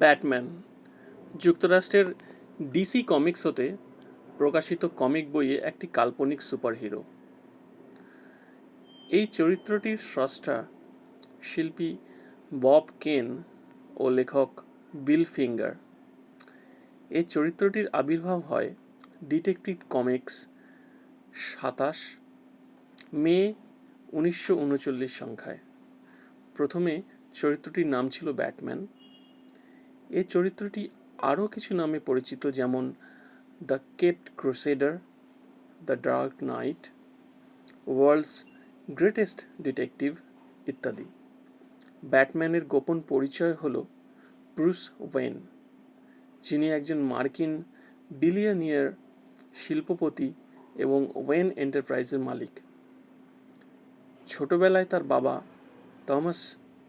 Batman যুক্তরাষ্ট্রের DC comics হতে প্রকাশিত কমিক বইয়ে একটি কাল্পনিক সুপারহিরো। এই চরিত্রটির স্রষ্টা শিল্পী বব কেন ও লেখক বিল ফিঙ্গার। এই চরিত্রটির আবির্ভাব হয় ডিটেকটিভ কমিক্স 27 মে 1939 সংখ্যায়। প্রথমে চরিত্রটির নাম ছিল ব্যাটম্যান। এই চরিত্রটি আরও কিছু নামে পরিচিত, যেমন the caped crusader, the dark knight, world's greatest detective ইত্যাদি। ব্যাটম্যানের গোপন পরিচয় হল ব্রুস ওয়েন, যিনি একজন মার্কিন বিলিয়নিয়ার, শিল্পপতি এবং ওয়েন এন্টারপ্রাইজের মালিক। ছোটবেলায় তার বাবা থমাস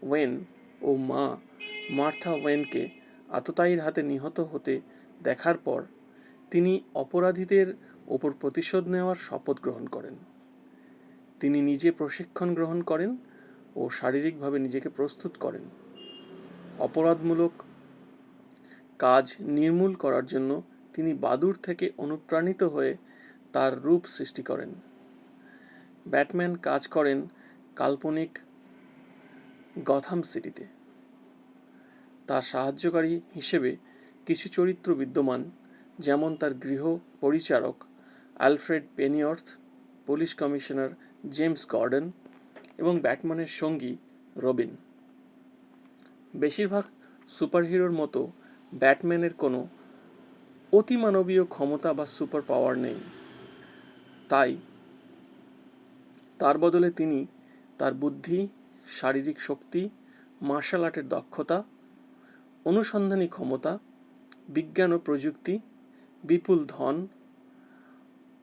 ওয়েন ও মা মার্থা ওয়েনকে আততায়ীর হাতে নিহত হতে দেখার পর তিনি অপরাধীদের ওপর প্রতিশোধ নেওয়ার শপথ গ্রহণ করেন। তিনি নিজে প্রশিক্ষণ গ্রহণ করেন ও শারীরিকভাবে নিজেকে প্রস্তুত করেন। অপরাধমূলক কাজ নির্মূল করার জন্য তিনি বাদুড় থেকে অনুপ্রাণিত হয়ে তার রূপ সৃষ্টি করেন। ব্যাটম্যান কাজ করেন কাল্পনিক গথাম সিটিতে। তার সাহায্যকারী হিসেবে কিছু চরিত্র বিদ্যমান, যেমন তার গৃহ পরিচারক Alfred Pennyworth, police commissioner James Gordon এবং ব্যাটম্যানের সঙ্গী রবিন। বেশিরভাগ সুপারহিরোর মতো ব্যাটম্যানের কোনো অতিমানবীয় ক্ষমতা বা সুপার পাওয়ার নেই। তাই তার বদলে তিনি তার বুদ্ধি, শারীরিক শক্তি, মার্শাল আর্টের দক্ষতা, অনুসন্ধানী ক্ষমতা, বিজ্ঞান ও প্রযুক্তি, বিপুল ধন,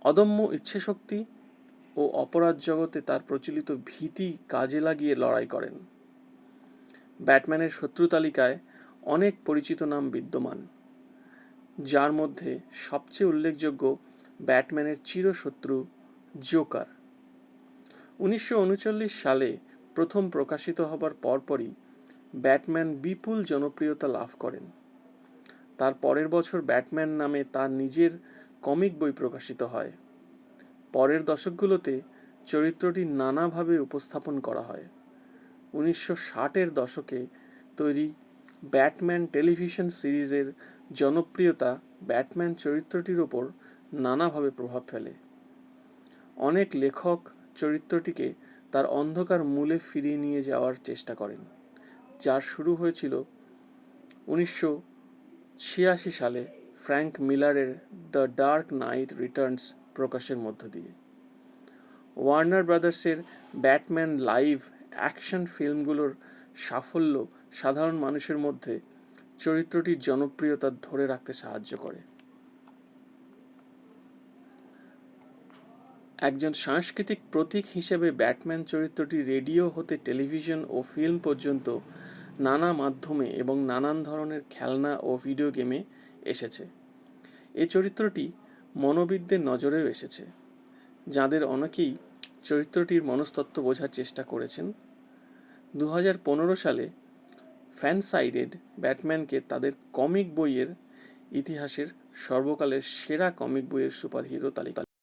অদম্য ইচ্ছাশক্তি ও অপরাধ জগতে তার প্রচলিত ভীতি কাজে লাগিয়ে লড়াই করেন। ব্যাটম্যানের শত্রু তালিকায় অনেক পরিচিত নাম বিদ্যমান, যার মধ্যে সবচেয়ে উল্লেখযোগ্য ব্যাটম্যানের চিরশত্রু জোকার। 1939 সালে প্রথম প্রকাশিত হবার পরপরই ব্যাটম্যান বিপুল জনপ্রিয়তা লাভ করেন। তার পরের বছর ব্যাটম্যান নামে তার নিজের কমিক বই প্রকাশিত হয়। পরের দশকগুলোতে চরিত্রটি নানাভাবে উপস্থাপন করা হয়। 1960-এর দশকে তৈরি ব্যাটম্যান টেলিভিশন সিরিজের জনপ্রিয়তা ব্যাটম্যান চরিত্রটির ওপর নানাভাবে প্রভাব ফেলে। অনেক লেখক চরিত্রটিকে তার অন্ধকার মূলে ফিরিয়ে নিয়ে যাওয়ার চেষ্টা করেন, যার শুরু হয়েছিল 1986 সালে ফ্র্যাঙ্ক মিলারের দ্য ডার্ক নাইট রিটার্নস প্রকাশের মধ্য দিয়ে। ওয়ার্নার ব্রাদার্সের ব্যাটম্যান লাইভ অ্যাকশন ফিল্মগুলোর সাফল্য সাধারণ মানুষের মধ্যে চরিত্রটির জনপ্রিয়তা ধরে রাখতে সাহায্য করে। একজন সাংস্কৃতিক প্রতীক হিসেবে ব্যাটম্যান চরিত্রটি রেডিও হতে টেলিভিশন ও ফিল্ম পর্যন্ত নানা মাধ্যমে এবং নানান ধরনের খেলনা ও ভিডিও গেমে এসেছে। এই চরিত্রটি মনোবিদদের নজরেও এসেছে, যাদের অনেকেই চরিত্রটির মনস্তত্ত্ব বোঝার চেষ্টা করেছেন। 2015 সালে ফ্যানসাইডেড ব্যাটম্যানকে তাদের কমিক বইয়ের ইতিহাসের সর্বকালের সেরা কমিক বইয়ের সুপারহিরো তালিকা